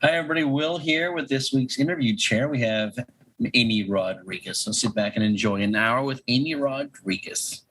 Hi, everybody. Will here with this week's interview chair. We have Amy Rodrigues. So sit back and enjoy an hour with Amy Rodrigues.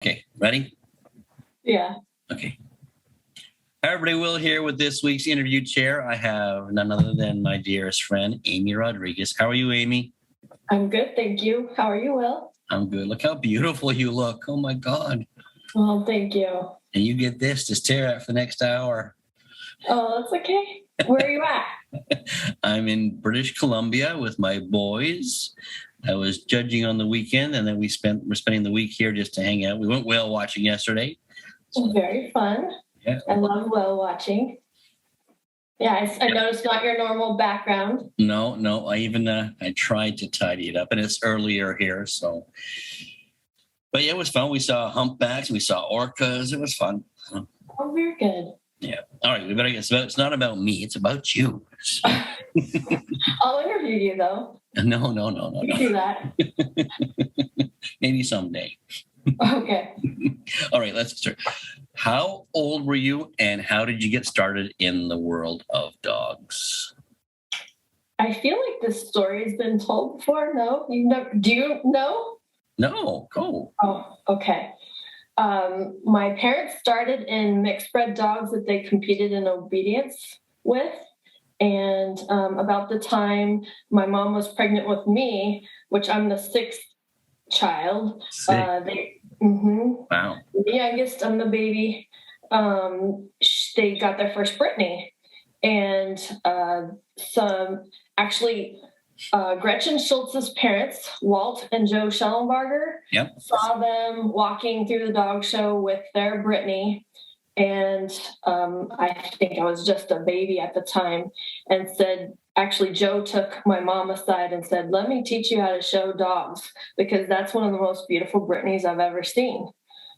Okay, ready? Yeah. Okay. Hi, everybody. Will here with this week's interview chair. I have none other than my dearest friend, Amy Rodrigues. How are you, Amy? I'm good, thank you. How are you, Will? I'm good. Look how beautiful you look. Oh, my God. Well, thank you. And you get this to stare at for the next hour. Oh, that's okay. Where are you at? I'm in British Columbia with my boys. I was judging on the weekend, and then we're spending the week here just to hang out. We went whale watching yesterday. So, very fun. Yeah. I love whale watching. Yeah, I noticed not your normal background. No. I tried to tidy it up, and it's earlier here, so. But yeah, it was fun. We saw humpbacks, we saw orcas. It was fun. Oh, very good. Yeah. All right. We better get. It's not about me. It's about you. I'll interview you though. No. You do that. Maybe someday. Okay. All right. Let's start. How old were you, and how did you get started in the world of dogs? I feel like this story has been told before. No, you've never. Do you know? No. Go. Oh, okay. My parents started in mixed bred dogs that they competed in obedience with. And about the time my mom was pregnant with me, which I'm the sixth child, Wow. the youngest, I'm the baby, they got their first Brittany. And Gretchen Schultz's parents, Walt and Joe Schellenbarger, saw them walking through the dog show with their Brittany. And I think I was just a baby at the time, and Joe took my mom aside and said, "Let me teach you how to show dogs, because that's one of the most beautiful Brittany's I've ever seen."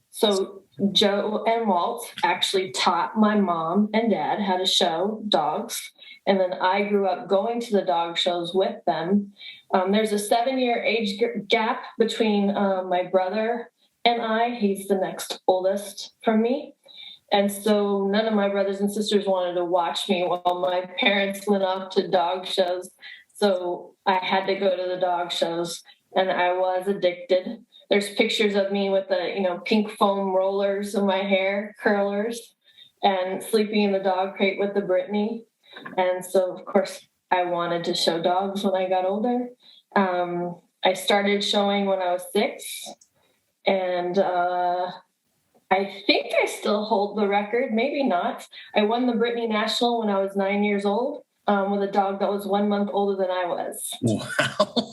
So Joe and Walt actually taught my mom and dad how to show dogs. And then I grew up going to the dog shows with them. There's a 7-year age gap between my brother and I. He's the next oldest from me. And so none of my brothers and sisters wanted to watch me while my parents went off to dog shows. So I had to go to the dog shows, and I was addicted. There's pictures of me with the, pink foam rollers in my hair, curlers, and sleeping in the dog crate with the Brittany. And so, of course, I wanted to show dogs when I got older. I started showing when I was 6, and I think I still hold the record, maybe not. I won the Brittany National when I was 9 years old with a dog that was 1 month older than I was. Wow.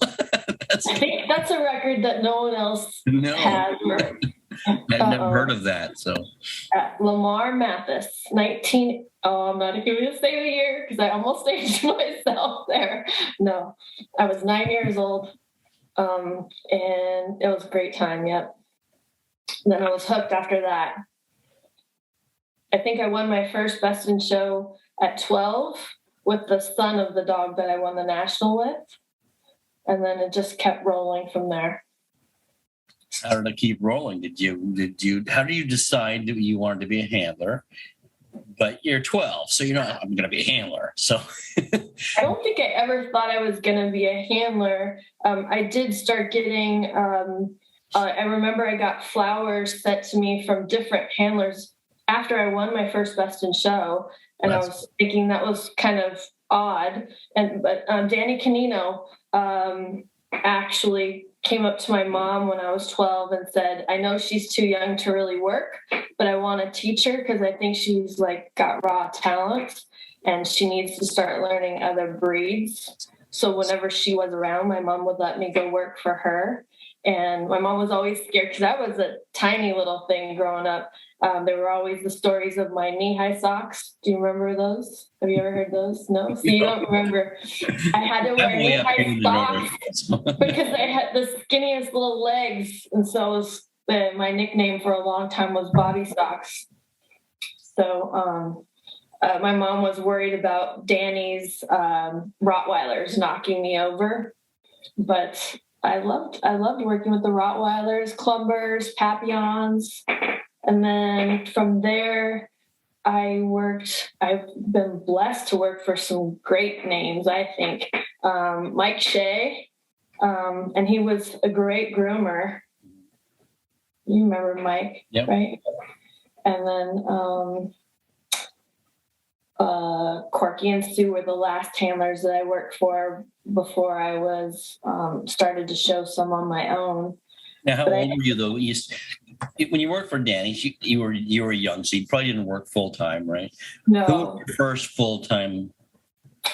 I think that's a record that no one else has. I've never heard of that. So Lamar Mathis, I'm not even going to say the year because I almost aged myself there. No, I was 9 years old, and it was a great time, yep. Then I was hooked after that. I think I won my first Best in Show at 12 with the son of the dog that I won the national with. And then it just kept rolling from there. How did it keep rolling? How do you decide that you wanted to be a handler? But you're 12, so you're not, I'm going to be a handler. So I don't think I ever thought I was going to be a handler. I did start getting, I remember I got flowers sent to me from different handlers after I won my first Best in Show, and I was thinking that was kind of odd. But Danny Canino actually came up to my mom when I was 12 and said, I know she's too young to really work, but I want to teach her because I think she's like got raw talent and she needs to start learning other breeds. So whenever she was around, my mom would let me go work for her. And my mom was always scared because I was a tiny little thing growing up. There were always the stories of my knee-high socks. Do you remember those? Have you ever heard those? No? So you don't remember. I had to wear knee-high socks because I had the skinniest little legs. And so my nickname for a long time was Bobby Socks. So my mom was worried about Danny's Rottweilers knocking me over. But I loved working with the Rottweilers, Clumbers, Papillons. And then from there, I've been blessed to work for some great names, I think. Mike Shea, and he was a great groomer. You remember Mike, yep. Right? And then Corky and Sue were the last handlers that I worked for before I was started to show some on my own. Now, how old were you though? When you worked for Danny, you were young, so you probably didn't work full time, right? No. Who was your first full time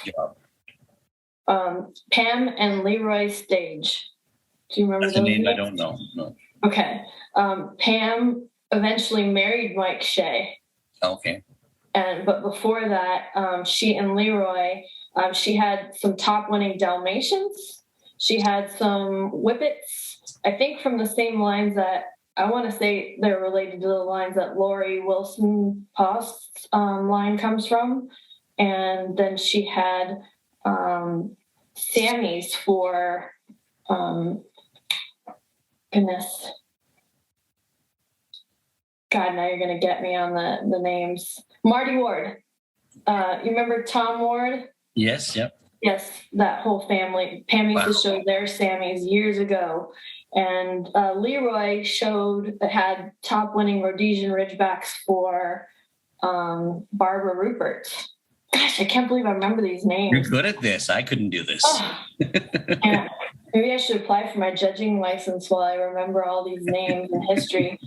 job? Pam and Leroy Stage. Do you remember That's those a name names? I don't know. No. Okay. Pam eventually married Mike Shea. Okay. But before that, she and Leroy, she had some top winning Dalmatians. She had some Whippets, I think from the same lines that I want to say they're related to the lines that Lori Wilson Post's line comes from. And then she had Sammy's for, goodness. God, now you're going to get me on the names. Marty Ward. You remember Tom Ward? Yes, yep. Yes, that whole family. Pam used to show their Sammys years ago. And Leroy had top-winning Rhodesian Ridgebacks for Barbara Rupert. Gosh, I can't believe I remember these names. You're good at this. I couldn't do this. Oh. Yeah. Maybe I should apply for my judging license while I remember all these names and history.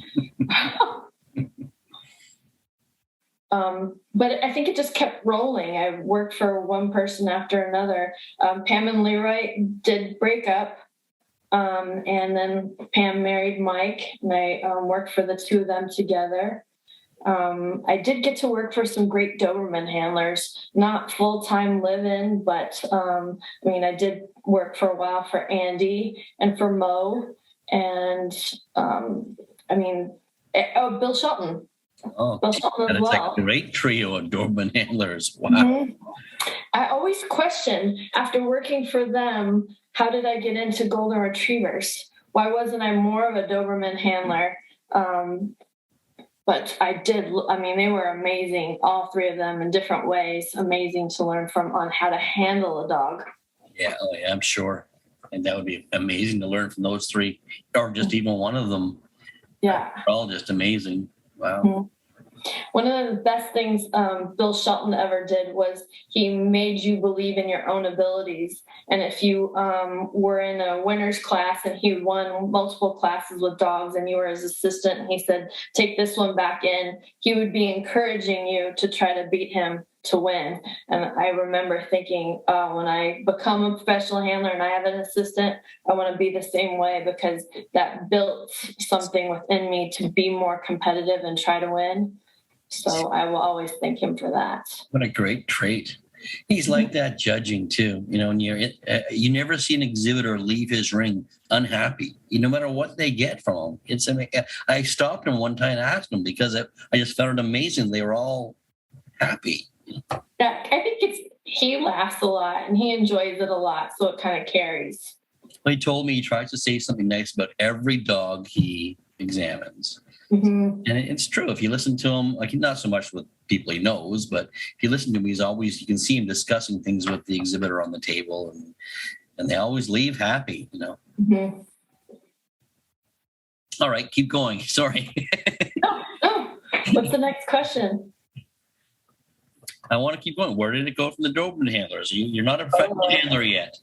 But I think it just kept rolling. I worked for one person after another. Pam and Leroy did break up. And then Pam married Mike, and I worked for the two of them together. I did get to work for some great Doberman handlers, not full-time live-in, but I did work for a while for Andy and for Mo, and Bill Shelton. Oh, Bill Shelton as it's well. a great trio of Doberman handlers. Wow. Mm-hmm. I always question, after working for them, how did I get into golden retrievers? Why wasn't I more of a Doberman handler? But I did. They were amazing, all three of them in different ways. Amazing to learn from on how to handle a dog. Yeah, I'm sure. And that would be amazing to learn from those three, or just even one of them. Yeah. They're all just amazing. Wow. Mm-hmm. One of the best things Bill Shelton ever did was he made you believe in your own abilities. And if you were in a winner's class and he won multiple classes with dogs and you were his assistant and he said, take this one back in, he would be encouraging you to try to beat him to win. And I remember thinking, when I become a professional handler and I have an assistant, I want to be the same way, because that built something within me to be more competitive and try to win. So I will always thank him for that. What a great trait. He's like that judging too. And you never see an exhibitor leave his ring unhappy, no matter what they get from him. I stopped him one time and asked him, because I just found it amazing. They were all happy. Yeah, I think he laughs a lot and he enjoys it a lot, so it kind of carries. He told me he tries to say something nice about every dog he examines. Mm-hmm. And it's true. If you listen to him, like not so much with people he knows, but if you listen to him, you can see him discussing things with the exhibitor on the table, and they always leave happy, Mm-hmm. All right, keep going. Sorry. No. What's the next question? I want to keep going. Where did it go from the Doberman handlers? You're not a professional handler yet.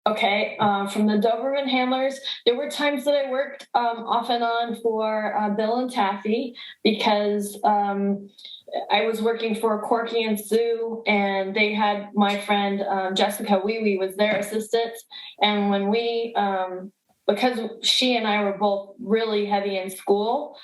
Okay, from the Doberman handlers, there were times that I worked off and on for Bill and Taffy because I was working for Corky and Sue, and they had my friend Jessica Wee Wee was their assistant. And when we, because she and I were both really heavy in school,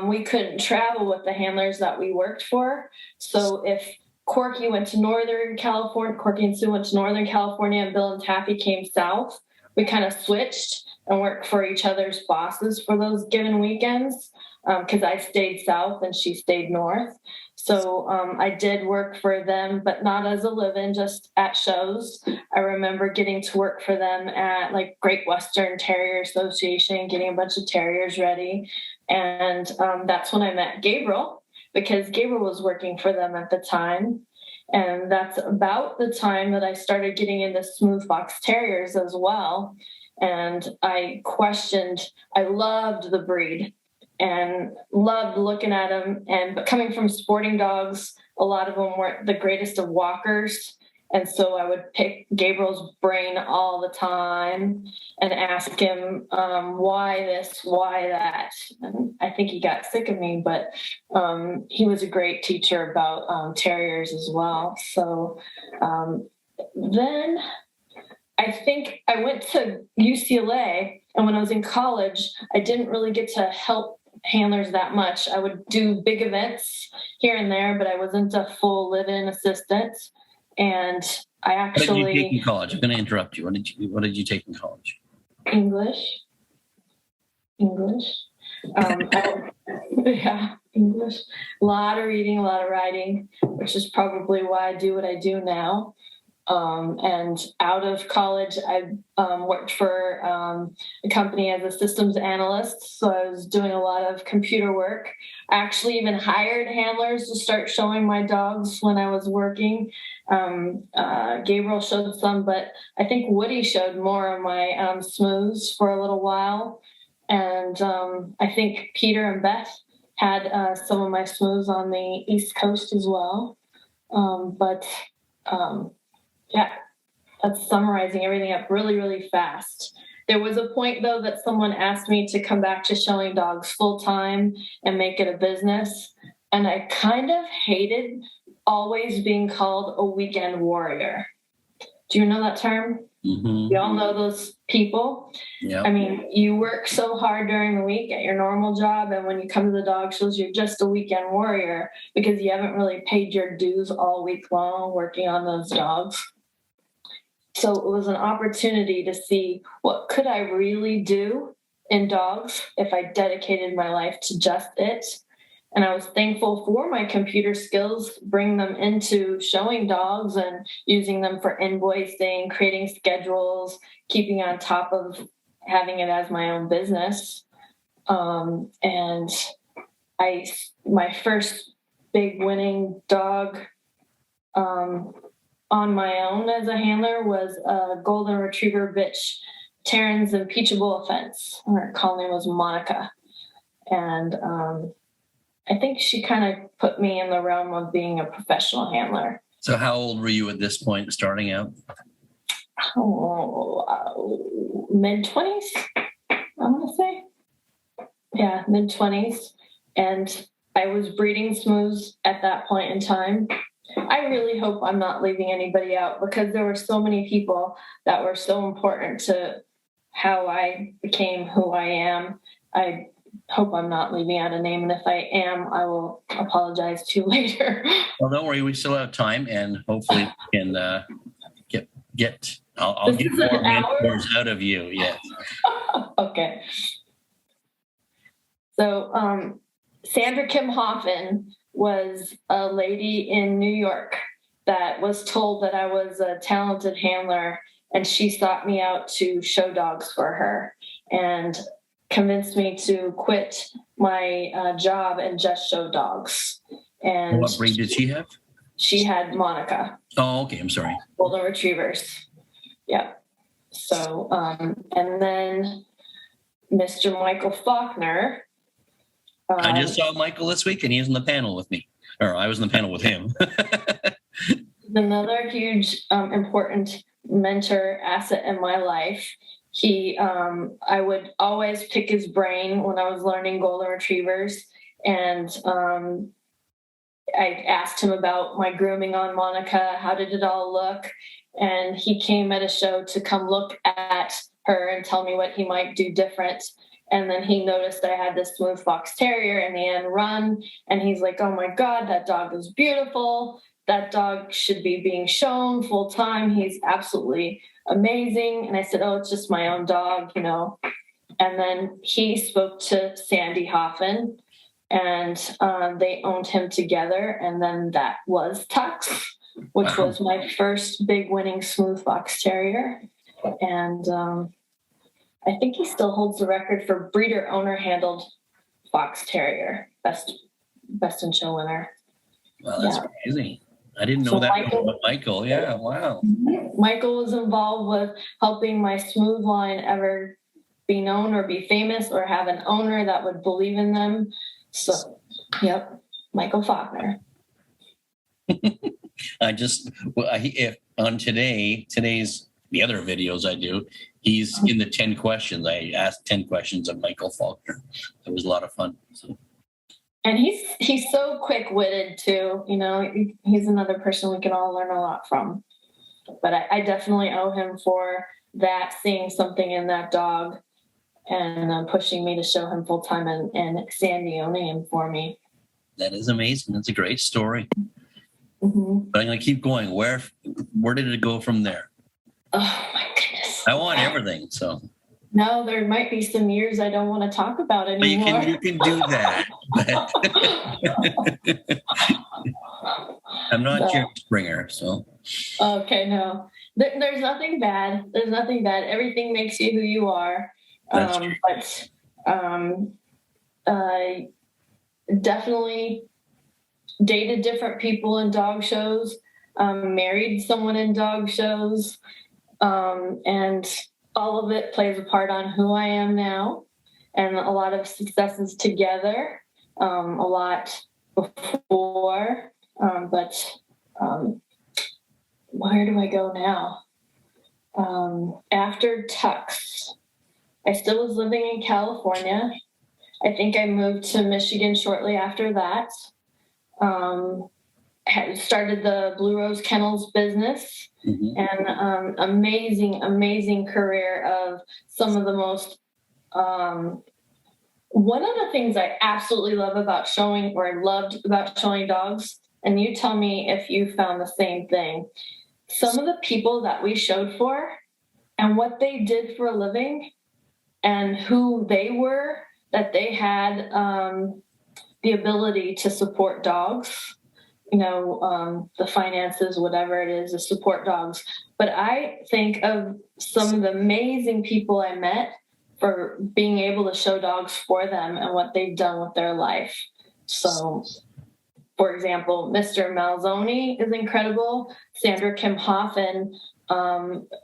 we couldn't travel with the handlers that we worked for. So if Corky went to Northern California, Corky and Sue went to Northern California, and Bill and Taffy came south, we kind of switched and worked for each other's bosses for those given weekends because I stayed south and she stayed north. So I did work for them, but not as a live-in, just at shows. I remember getting to work for them at like Great Western Terrier Association, getting a bunch of terriers ready. And that's when I met Gabriel, because Gabriel was working for them at the time. And that's about the time that I started getting into smooth fox terriers as well. And I loved the breed and loved looking at them. But coming from sporting dogs, a lot of them weren't the greatest of walkers. And so I would pick Gabriel's brain all the time and ask him, why this, why that? And I think he got sick of me, but he was a great teacher about terriers as well. So then I think I went to UCLA, and when I was in college, I didn't really get to help handlers that much. I would do big events here and there, but I wasn't a full live-in assistant. And I actually... What did you take in college? I'm going to interrupt you. What did you take in college? English. Yeah, English. A lot of reading, a lot of writing, which is probably why I do what I do now. And out of college, I worked for a company as a systems analyst. So I was doing a lot of computer work. I actually even hired handlers to start showing my dogs when I was working. Gabriel showed some, but I think Woody showed more of my smooths for a little while. And I think Peter and Beth had some of my smooths on the East Coast as well. Yeah, that's summarizing everything up really, really fast. There was a point, though, that someone asked me to come back to showing dogs full time and make it a business. And I kind of hated always being called a weekend warrior. Do you know that term? Mm-hmm. We all know those people. Yeah. I mean, you work so hard during the week at your normal job, and when you come to the dog shows, you're just a weekend warrior because you haven't really paid your dues all week long working on those dogs. So it was an opportunity to see what could I really do in dogs if I dedicated my life to just it. And I was thankful for my computer skills, bring them into showing dogs and using them for invoicing, creating schedules, keeping on top of having it as my own business. And my first big winning dog on my own as a handler was a golden retriever bitch, Terran's impeachable offense. Her call name was Monica. And I think she kind of put me in the realm of being a professional handler. So how old were you at this point starting out? Mid-20s, I want to say. Yeah, mid-20s. And I was breeding smooths at that point in time. I really hope I'm not leaving anybody out because there were so many people that were so important to how I became who I am. I hope I'm not leaving out a name, and if I am, I will apologize to you later. Well, don't worry, we still have time, and hopefully we can get. I'll get more mentors out of you. Yes. Okay. So Sandra Kim Hoffman was a lady in New York that was told that I was a talented handler, and she sought me out to show dogs for her and convinced me to quit my job and just show dogs. And what breed did she have? She had Monica. Oh, okay. I'm sorry. Golden retrievers. Yeah. So, and then Mr. Michael Faulkner I just saw Michael this week, and he was in the panel with me, or I was in the panel with him. Another huge, important mentor asset in my life. I would always pick his brain when I was learning golden retrievers, and I asked him about my grooming on Monica. How did it all look? And he came at a show to come look at her and tell me what he might do different. And then he noticed I had this smooth fox terrier in the end run. And he's like, oh my God, that dog is beautiful. That dog should be being shown full time. He's absolutely amazing. And I said, oh, it's just my own dog, you know. And then he spoke to Sandy Hoffman, and they owned him together. And then that was Tux, which was my first big winning smooth fox terrier. And I think he still holds the record for breeder owner handled fox terrier, best in show winner. Wow, that's crazy. I didn't know that about Michael. Yeah, wow. Michael was involved with helping my smooth line ever be known or be famous or have an owner that would believe in them. So, yep, Michael Faulkner. If on today's the other videos I do, he's in the 10 questions. I asked 10 questions of Michael Faulkner. It was a lot of fun. So. And he's so quick-witted too. You know, he's another person we can all learn a lot from. But I definitely owe him for that, seeing something in that dog and pushing me to show him full time and Sandy owning him for me. That is amazing. That's a great story. Mm-hmm. But I'm going to keep going. Where did it go from there? Oh my goodness! I want everything. So. No, there might be some years I don't want to talk about anymore. But you can do that. I'm not Jerry Springer, so. Okay, no. There's nothing bad. There's nothing bad. Everything makes you who you are. That's true. But definitely dated different people in dog shows, married someone in dog shows, and all of it plays a part on who I am now, and a lot of successes together, a lot before, but where do I go now? After Tux, I still was living in California. I think I moved to Michigan shortly after that. Had started the Blue Rose Kennels business, and amazing career of some of the most. One of the things I absolutely loved about showing dogs, and you tell me if you found the same thing. Some of the people that we showed for and what they did for a living and who they were, that they had the ability to support dogs, you know, the finances, whatever it is, to support dogs. But I think of some of the amazing people I met for being able to show dogs for them and what they've done with their life. So, for example, Mr. Malzoni is incredible. Sandra Kim Hoffman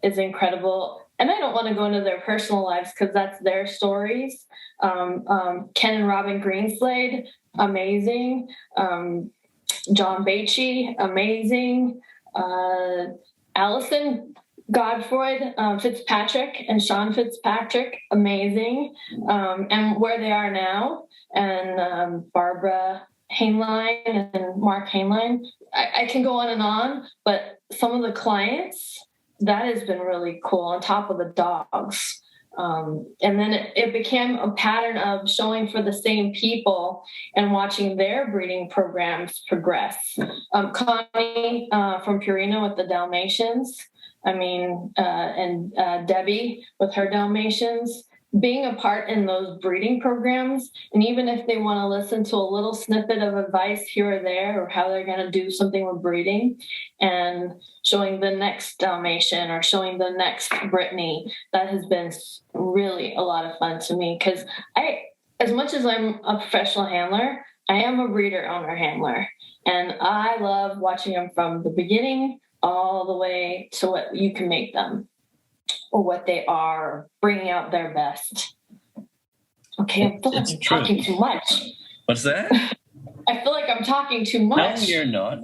is incredible. And I don't want to go into their personal lives because that's their stories. Ken and Robin Greenslade, amazing. John Baichy, amazing. Allison Godfroyd Fitzpatrick and Sean Fitzpatrick, amazing. And where they are now. And Barbara Hainline and Mark Hainline. I can go on, but some of the clients, that has been really cool on top of the dogs. And then it became a pattern of showing for the same people and watching their breeding programs progress. Connie from Purina with the Dalmatians, and Debbie with her Dalmatians, being a part in those breeding programs. And even if they want to listen to a little snippet of advice here or there, or how they're going to do something with breeding, and showing the next Dalmatian or showing the next Brittany, that has been really a lot of fun to me. Because as much as I'm a professional handler, I am a breeder owner handler. And I love watching them from the beginning all the way to what you can make them, or what they are, bringing out their best. Okay, I feel like I'm talking too much. What's that? I feel like I'm talking too much. No, you're not.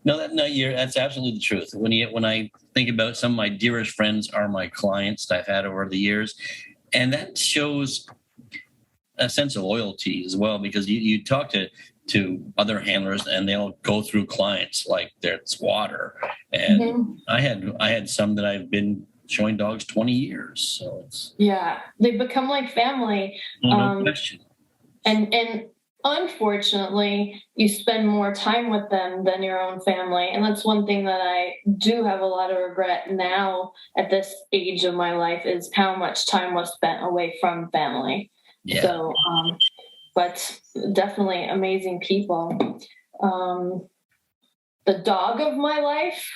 That's absolutely the truth. When I think about some of my dearest friends are my clients that I've had over the years, and that shows a sense of loyalty as well, because you talk to other handlers and they'll go through clients like there's water. And I had some that I've been showing dogs 20 years. So they become like family. No question. And unfortunately, you spend more time with them than your own family. And that's one thing that I do have a lot of regret now at this age of my life, is how much time was spent away from family. Yeah. So, but definitely amazing people. The dog of my life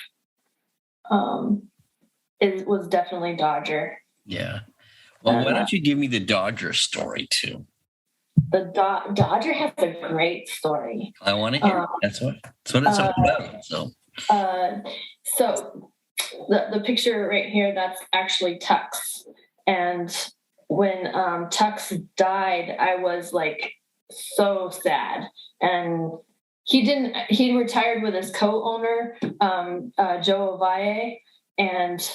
was definitely Dodger. Yeah. Well, why don't you give me the Dodger story too? The Dodger has a great story. I want to hear. That's what it's all about. So the picture right here, that's actually Tux. And when Tux died, I was like so sad. And he retired with his co-owner, Joe Ovalle. And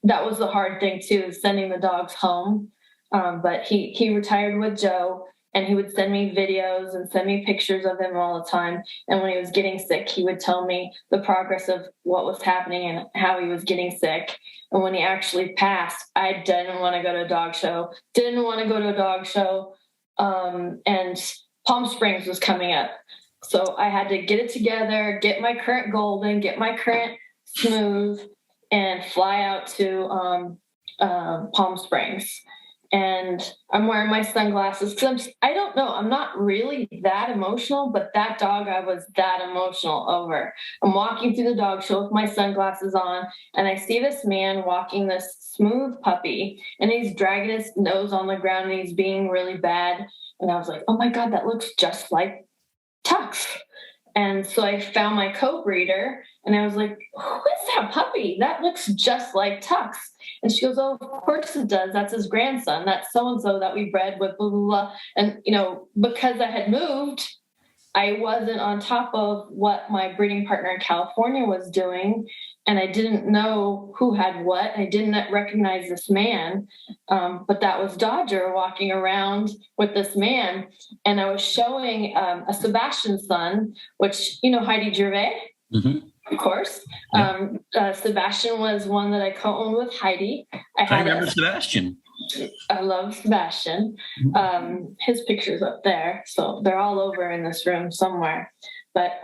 that was the hard thing too, sending the dogs home. But he retired with Joe, and he would send me videos and send me pictures of him all the time. And when he was getting sick, he would tell me the progress of what was happening and how he was getting sick. And when he actually passed, I didn't want to go to a dog show. And Palm Springs was coming up. So I had to get it together, get my current Golden, get my current Smooth, and fly out to Palm Springs. And I'm wearing my sunglasses because I don't know, I'm not really that emotional, but that dog I was that emotional over. I'm walking through the dog show with my sunglasses on, and I see this man walking this Smooth puppy, and he's dragging his nose on the ground, and he's being really bad. And I was like, oh my God, that looks just like Tux. And so I found my co-breeder, and I was like, who is that puppy? That looks just like Tux. And she goes, oh, of course it does. That's his grandson. That's so-and-so that we bred with, blah, blah, blah. And, because I had moved, I wasn't on top of what my breeding partner in California was doing. And I didn't know who had what. I didn't recognize this man. But that was Dodger walking around with this man. And I was showing a Sebastian son, which, Heidi Gervais, of course. Yeah. Sebastian was one that I co-owned with Heidi. I remember Sebastian. I love Sebastian. His picture's up there. So they're all over in this room somewhere. But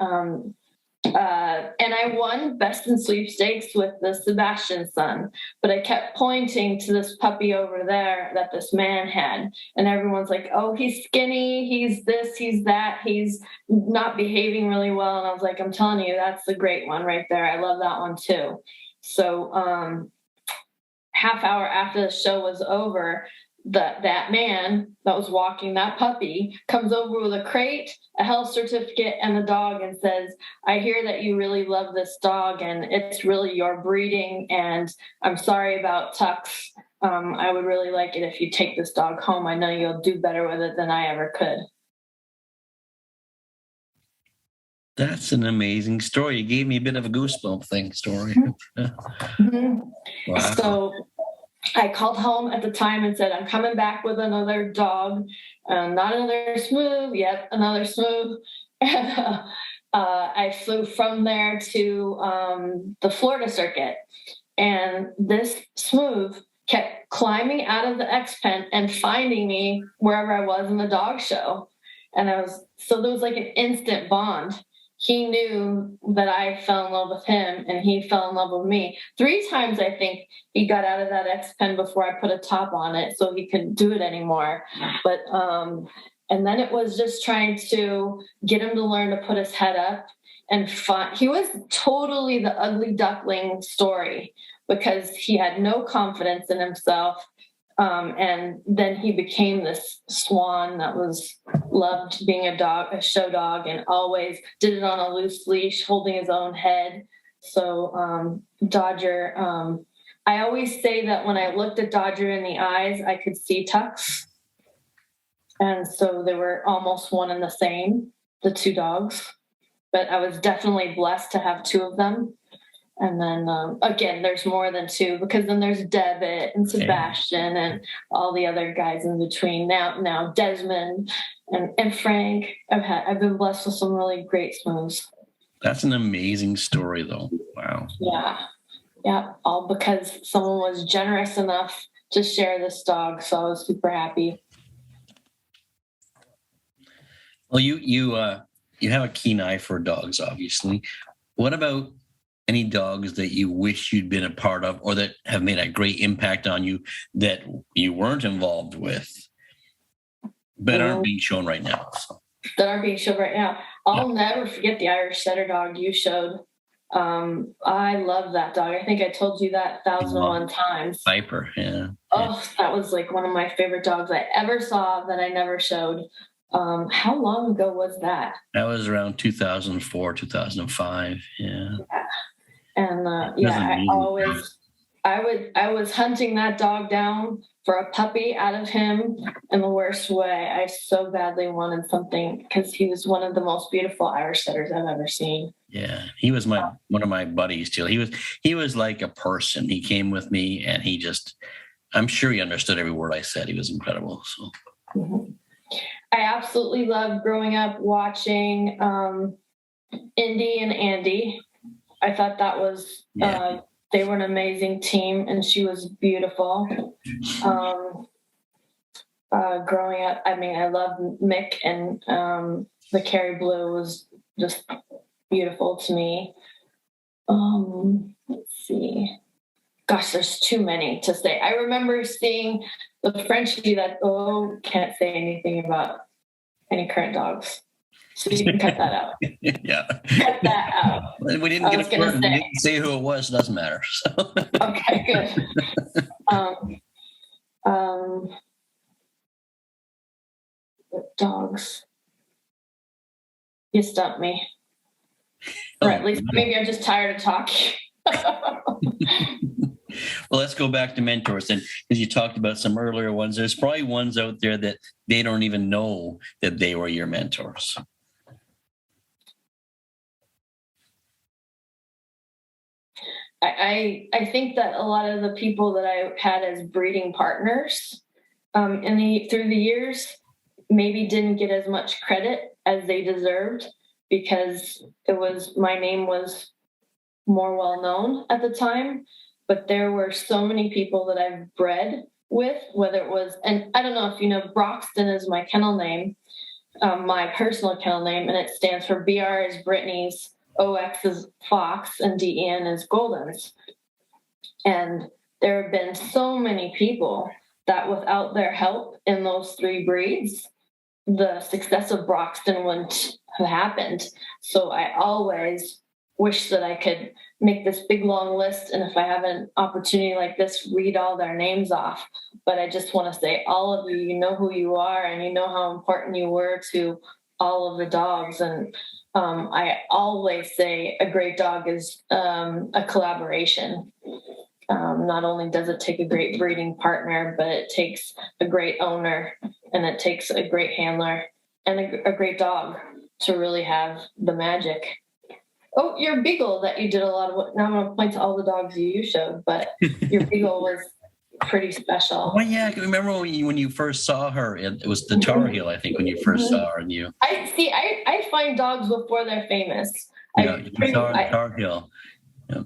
and I won best in sweepstakes with the Sebastian son, but I kept pointing to this puppy over there that this man had. And everyone's like, oh, he's skinny. He's this, he's that. He's not behaving really well. And I was like, I'm telling you, that's the great one right there. I love that one too. So, half hour after the show was over, that man that was walking that puppy comes over with a crate, a health certificate, and the dog, and says, I hear that you really love this dog, and it's really your breeding, and I'm sorry about Tux. I would really like it if you take this dog home. I know you'll do better with it than I ever could. That's an amazing story. You gave me a bit of a goosebump story. Wow. So I called home at the time and said, I'm coming back with another dog, not another Smooth, yet another Smooth. And I flew from there to the Florida circuit. And this Smooth kept climbing out of the X pen and finding me wherever I was in the dog show. And so there was like an instant bond. He knew that I fell in love with him, and he fell in love with me. 3 times, I think, he got out of that X pen before I put a top on it so he couldn't do it anymore. But and then it was just trying to get him to learn to put his head up and find. He was totally the ugly duckling story because he had no confidence in himself. And then he became this swan that loved being a show dog, and always did it on a loose leash, holding his own head. So Dodger, I always say that when I looked at Dodger in the eyes, I could see Tux. And so they were almost one and the same, the two dogs. But I was definitely blessed to have two of them. And then again, there's more than two, because then there's Devitt and Sebastian and all the other guys in between. Now Desmond and Frank. I've been blessed with some really great smooths. That's an amazing story, though. Wow. Yeah. All because someone was generous enough to share this dog, so I was super happy. Well, you have a keen eye for dogs, obviously. What about any dogs that you wish you'd been a part of, or that have made a great impact on you that you weren't involved with, but aren't being shown right now? That aren't being shown right now. I'll never forget the Irish Setter dog you showed. I love that dog. I think I told you that 1,001 times. Piper, yeah. Oh, that was like one of my favorite dogs I ever saw that I never showed. How long ago was that? That was around 2004, 2005. Yeah. And I was hunting that dog down for a puppy out of him in the worst way. I so badly wanted something, because he was one of the most beautiful Irish setters I've ever seen. Yeah, he was one of my buddies too. He was like a person. He came with me, and I'm sure he understood every word I said. He was incredible. So. Mm-hmm. I absolutely loved growing up watching Indy and Andy. I thought that was they were an amazing team, and she was beautiful. Growing up, I mean, I loved Mick, and the Kerry Blue was just beautiful to me. Let's see. Gosh, there's too many to say. I remember seeing the Frenchie that can't say anything about any current dogs. So you can cut that out. Yeah. Cut that out. We didn't get a word. We didn't say who it was. Doesn't matter. So. Okay, good. Dogs. You stumped me. Or at least maybe I'm just tired of talking. Well, let's go back to mentors, and because you talked about some earlier ones, there's probably ones out there that they don't even know that they were your mentors. I think that a lot of the people that I had as breeding partners through the years maybe didn't get as much credit as they deserved, because my name was more well known at the time. But there were so many people that I've bred with, whether it was, and I don't know if you know, Broxton is my kennel name, my personal kennel name, and it stands for BR is Brittany's, OX is Fox, and DEN is Golden's. And there have been so many people that without their help in those three breeds, the success of Broxton wouldn't have happened. So I always wish that I could make this big long list, and if I have an opportunity like this, read all their names off. But I just want to say, all of you, you know who you are, and you know how important you were to all of the dogs. And I always say a great dog is a collaboration. Not only does it take a great breeding partner, but it takes a great owner, and it takes a great handler and a great dog to really have the magic. Oh, your beagle that you did a lot of. Now I'm going to point to all the dogs you showed, but your beagle was pretty special. Well, yeah, I remember when you first saw her. It was the Tar Heel, I think, when you first saw her. And I find dogs before they're famous. Yeah, Tar Heel. Yeah.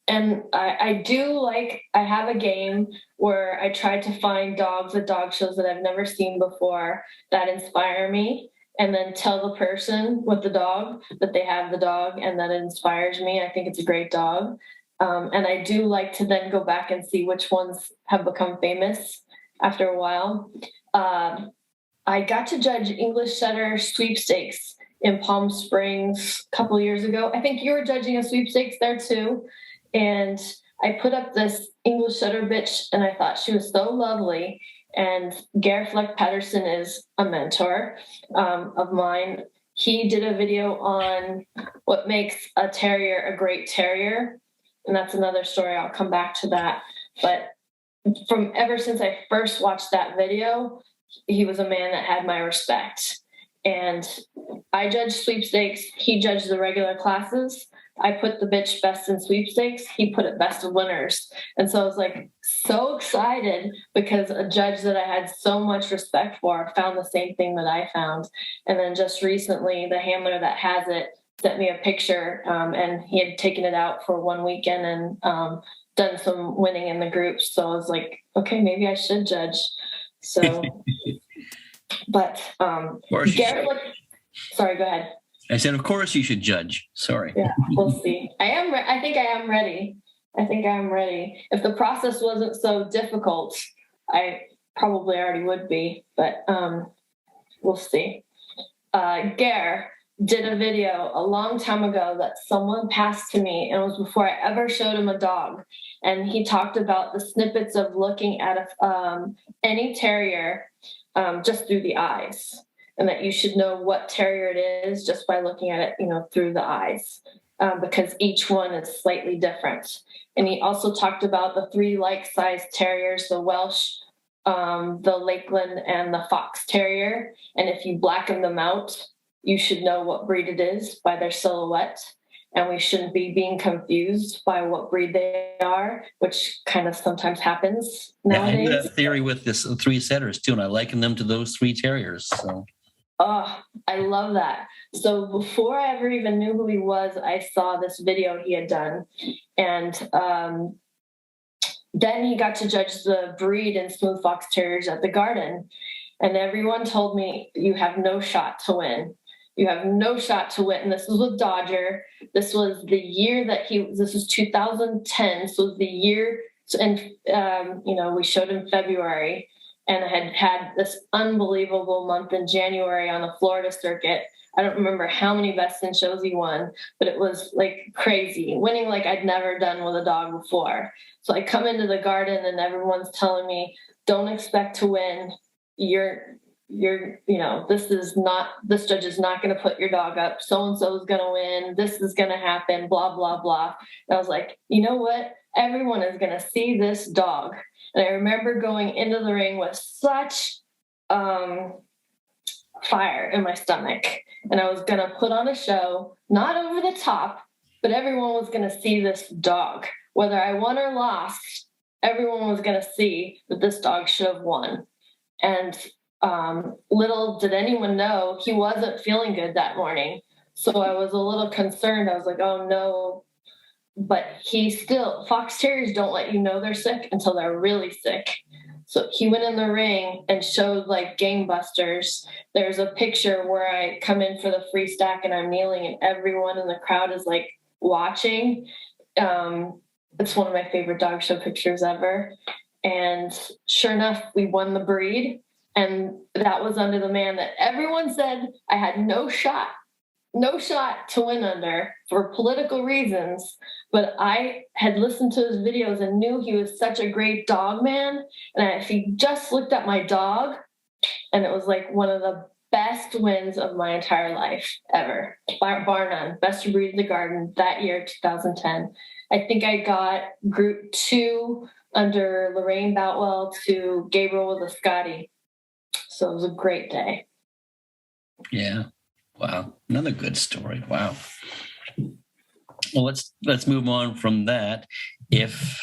And I do like, I have a game where I try to find dogs at dog shows that I've never seen before that inspire me, and then tell the person with the dog that they have the dog and that it inspires me. I think it's a great dog. And I do like to then go back and see which ones have become famous after a while. I got to judge English Setter sweepstakes in Palm Springs a couple of years ago. I think you were judging a sweepstakes there too. And I put up this English Setter bitch, and I thought she was so lovely. And Gare Fleck Patterson is a mentor of mine. He did a video on what makes a terrier a great terrier. And that's another story. I'll come back to that. But ever since I first watched that video, he was a man that had my respect. And I judged sweepstakes. He judged the regular classes. I put the bitch best in sweepstakes. He put it best of winners. And so I was like so excited because a judge that I had so much respect for found the same thing that I found. And then just recently, the handler that has it sent me a picture, and he had taken it out for one weekend and done some winning in the groups. So I was like, okay, maybe I should judge. So, but Garrett, sorry, go ahead. I said, of course you should judge. Sorry. Yeah, we'll see. I think I am ready. If the process wasn't so difficult, I probably already would be, but we'll see. Gare did a video a long time ago that someone passed to me, and it was before I ever showed him a dog. And he talked about the snippets of looking at any terrier just through the eyes, and that you should know what terrier it is just by looking at it, through the eyes, because each one is slightly different. And he also talked about the 3 like-sized terriers, the Welsh, the Lakeland, and the Fox Terrier. And if you blacken them out, you should know what breed it is by their silhouette. And we shouldn't be being confused by what breed they are, which kind of sometimes happens nowadays. Yeah, I have that theory with this 3 setters too, and I liken them to those 3 terriers. So. Oh, I love that. So before I ever even knew who he was, I saw this video he had done. And then he got to judge the breed in Smooth Fox Terriers at the Garden. And everyone told me, you have no shot to win. You have no shot to win. And this was with Dodger. This was the year that this was 2010. So it was the year. And, we showed him February. And I had this unbelievable month in January on the Florida circuit. I don't remember how many best in shows he won, but it was like crazy, winning like I'd never done with a dog before. So I come into the Garden and everyone's telling me, don't expect to win. This judge is not going to put your dog up. So-and-so is going to win. This is going to happen, blah, blah, blah. And I was like, you know what? Everyone is going to see this dog. And I remember going into the ring with such fire in my stomach. And I was going to put on a show, not over the top, but everyone was going to see this dog. Whether I won or lost, everyone was going to see that this dog should have won. And little did anyone know, he wasn't feeling good that morning. So I was a little concerned. I was like, oh no. But Fox Terriers don't let you know they're sick until they're really sick. So he went in the ring and showed like gangbusters. There's a picture where I come in for the free stack and I'm kneeling and everyone in the crowd is like watching. It's one of my favorite dog show pictures ever. And sure enough, we won the breed. And that was under the man that everyone said I had no shot to win under for political reasons. But I had listened to his videos and knew he was such a great dog man. And if he just looked at my dog, and it was like one of the best wins of my entire life ever, bar none. Best of breed in the Garden that year, 2010. I think I got Group 2 under Lorraine Boutwell to Gabriel with a Scotty. So it was a great day. Yeah. Wow. Another good story. Wow. Well, let's move on from that. If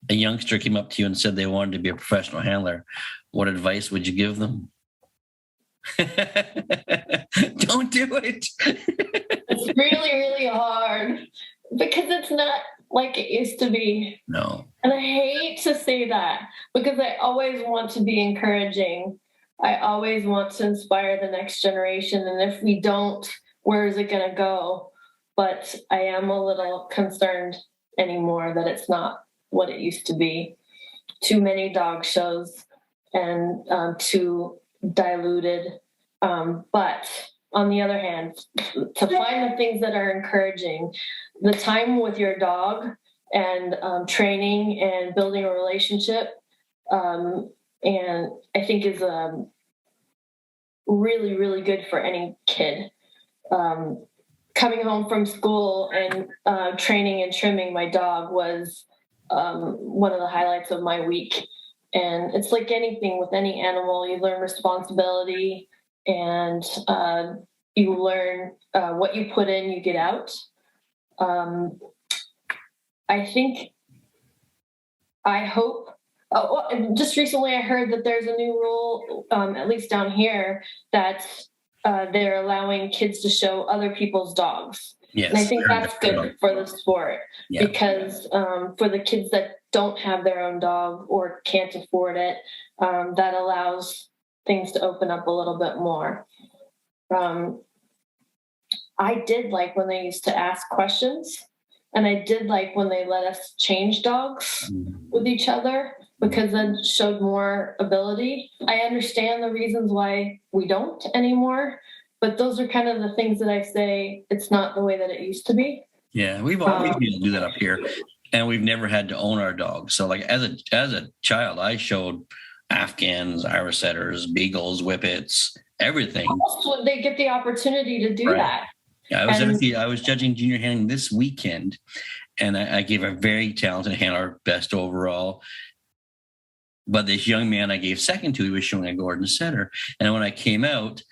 a youngster came up to you and said they wanted to be a professional handler, what advice would you give them? Don't do it. It's really, really hard because it's not like it used to be. No. And I hate to say that because I always want to be encouraging. I always want to inspire the next generation. And if we don't, where is it going to go? But I am a little concerned anymore that it's not what it used to be. Too many dog shows and too diluted. But on the other hand, to find the things that are encouraging, the time with your dog and training and building a relationship, and I think is really, really good for any kid. Coming home from school and training and trimming my dog was one of the highlights of my week. And it's like anything with any animal, you learn responsibility, and you learn what you put in, you get out. I hope. Oh, well, just recently I heard that there's a new rule, at least down here, that they're allowing kids to show other people's dogs. Yes, and I think that's good for the sport, because for the kids that don't have their own dog or can't afford it, that allows things to open up a little bit more. I did like when they used to ask questions, and I did like when they let us change dogs with each other, because then showed more ability. I understand the reasons why we don't anymore, but those are kind of the things that I say it's not the way that it used to be. Yeah, we've always been able to do that up here, and we've never had to own our dogs. So, like as a child, I showed Afghans, Irish setters, beagles, whippets, everything. Also, they get the opportunity to do that. Yeah, I was judging junior handling this weekend, and I gave a very talented handler best overall. But this young man I gave second to, he was showing a Gordon setter. And when I came out,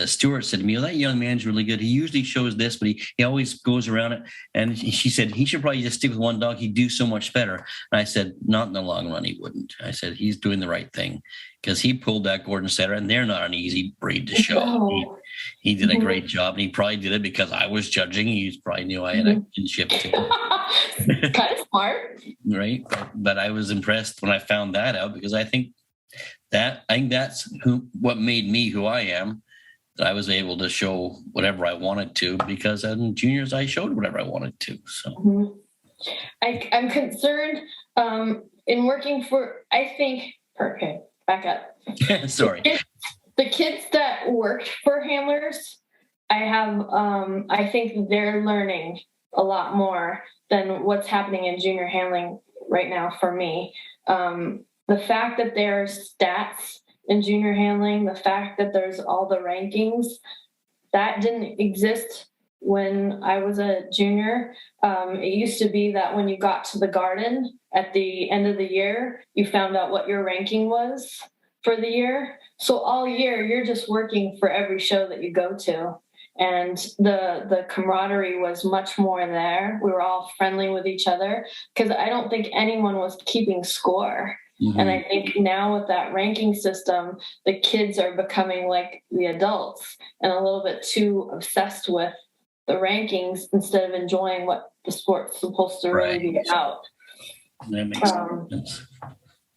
Stuart said to me, "Oh, that young man's really good. He usually shows this, but he always goes around it." And she said, "He should probably just stick with one dog. He'd do so much better." And I said, "Not in the long run, he wouldn't." I said, "He's doing the right thing," because he pulled that Gordon setter, and they're not an easy breed to show. No. He did a great job, and he probably did it because I was judging. He probably knew I had a kinship too. Kind of smart. Right. But I was impressed when I found that out, because I think that's what made me who I am. That I was able to show whatever I wanted to, because in juniors I showed whatever I wanted to. So I'm concerned in working for, okay, back up. Sorry. The kids that worked for handlers, I think they're learning a lot more than what's happening in junior handling right now for me. The fact that there's stats in junior handling, the fact that there's all the rankings, that didn't exist when I was a junior. It used to be that when you got to the garden at the end of the year, you found out what your ranking was for the year. So all year, you're just working for every show that you go to. And the camaraderie was much more there. We were all friendly with each other, because I don't think anyone was keeping score. Mm-hmm. And I think now with that ranking system, the kids are becoming like the adults and a little bit too obsessed with the rankings instead of enjoying what the sport's supposed to really be about. That makes sense.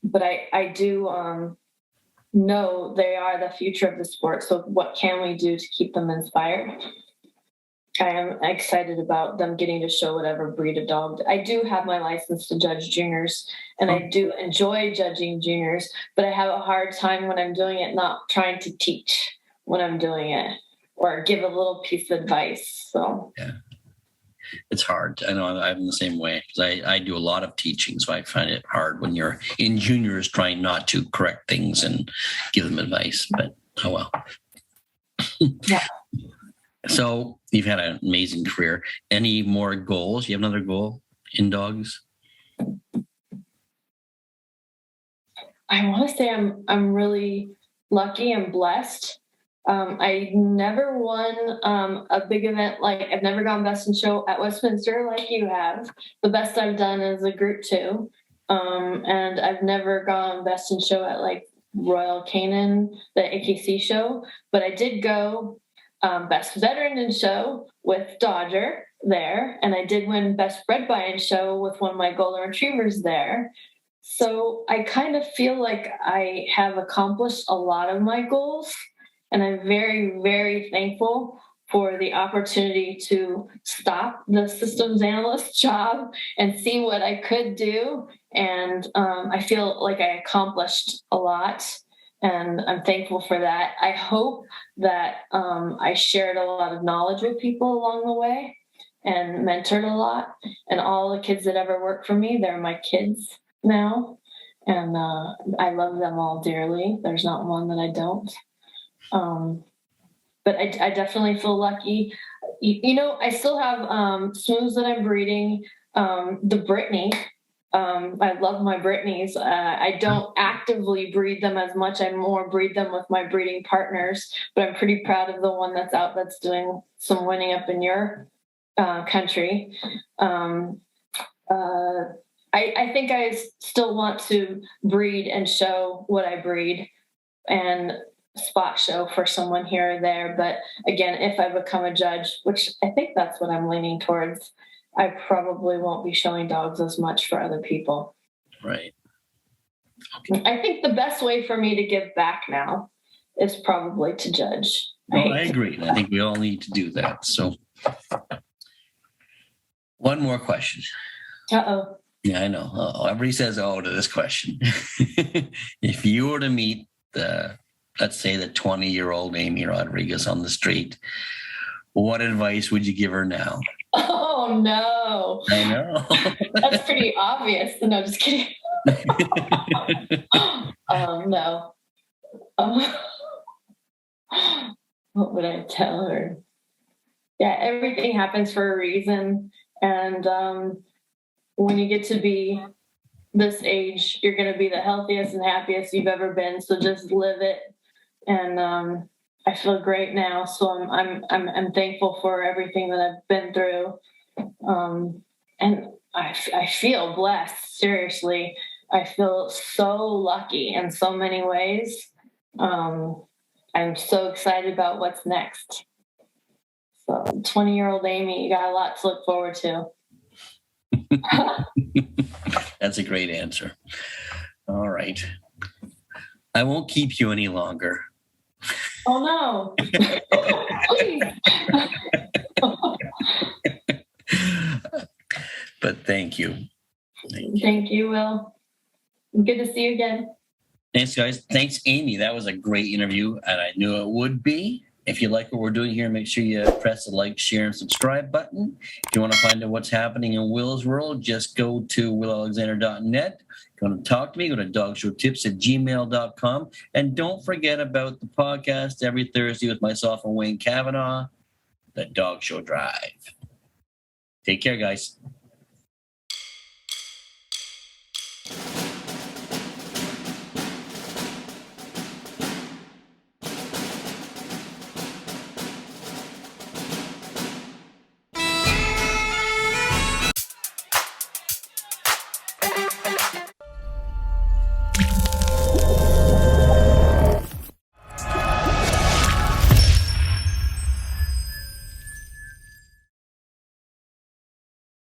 But I do know they are the future of the sport. So what can we do to keep them inspired? I am excited about them getting to show whatever breed of dog. I do have my license to judge juniors, and I do enjoy judging juniors, but I have a hard time when I'm doing it not trying to teach when I'm doing it or give a little piece of advice. So yeah, it's hard. I know I'm the same way, because I do a lot of teaching, so I find it hard when you're in juniors trying not to correct things and give them advice. But oh well. Yeah. So you've had an amazing career. Any more goals? You have another goal in dogs? I want to say I'm really lucky and blessed. I never won a big event. Like, I've never gone best in show at Westminster like you have. The best I've done is a group 2. And I've never gone best in show at like Royal Canin, the AKC show. But I did go best veteran in show with Dodger there. And I did win best bred by in show with one of my golden retrievers there. So I kind of feel like I have accomplished a lot of my goals. And I'm very, very thankful for the opportunity to stop the systems analyst job and see what I could do. And I feel like I accomplished a lot, and I'm thankful for that. I hope that I shared a lot of knowledge with people along the way and mentored a lot. And all the kids that ever worked for me, they're my kids now. And I love them all dearly. There's not one that I don't. But I definitely feel lucky. I still have smooths that I'm breeding. The Brittany, I love my Brittany's. I don't actively breed them as much. I more breed them with my breeding partners, but I'm pretty proud of the one that's out that's doing some winning up in your country. I think I still want to breed and show what I breed and spot show for someone here or there. But again, if I become a judge, which I think that's what I'm leaning towards, I probably won't be showing dogs as much for other people. Right. Okay. I think the best way for me to give back now is probably to judge. Well, I agree. I think we all need to do that. So one more question. Uh-oh. Yeah, I know. Everybody says, to this question. If you were to meet let's say the 20-year-old Amy Rodrigues on the street, what advice would you give her now? Oh, no. I know. That's pretty obvious. No, just kidding. No. What would I tell her? Yeah, everything happens for a reason. And when you get to be this age, you're going to be the healthiest and happiest you've ever been. So just live it. And I feel great now. So I'm thankful for everything that I've been through. And I feel blessed. Seriously, I feel so lucky in so many ways. I'm so excited about what's next. So 20-year-old Amy, you got a lot to look forward to. That's a great answer. All right. I won't keep you any longer. Oh, no. Please. But thank you. Thank you, Will. Good to see you again. Thanks, guys. Thanks, Amy. That was a great interview, and I knew it would be. If you like what we're doing here, make sure you press the like, share, and subscribe button. If you want to find out what's happening in Will's world, just go to willalexander.net. If you want to talk to me, go to dogshowtips@gmail.com. And don't forget about the podcast every Thursday with myself and Wayne Kavanaugh, The Dog Show Drive. Take care, guys.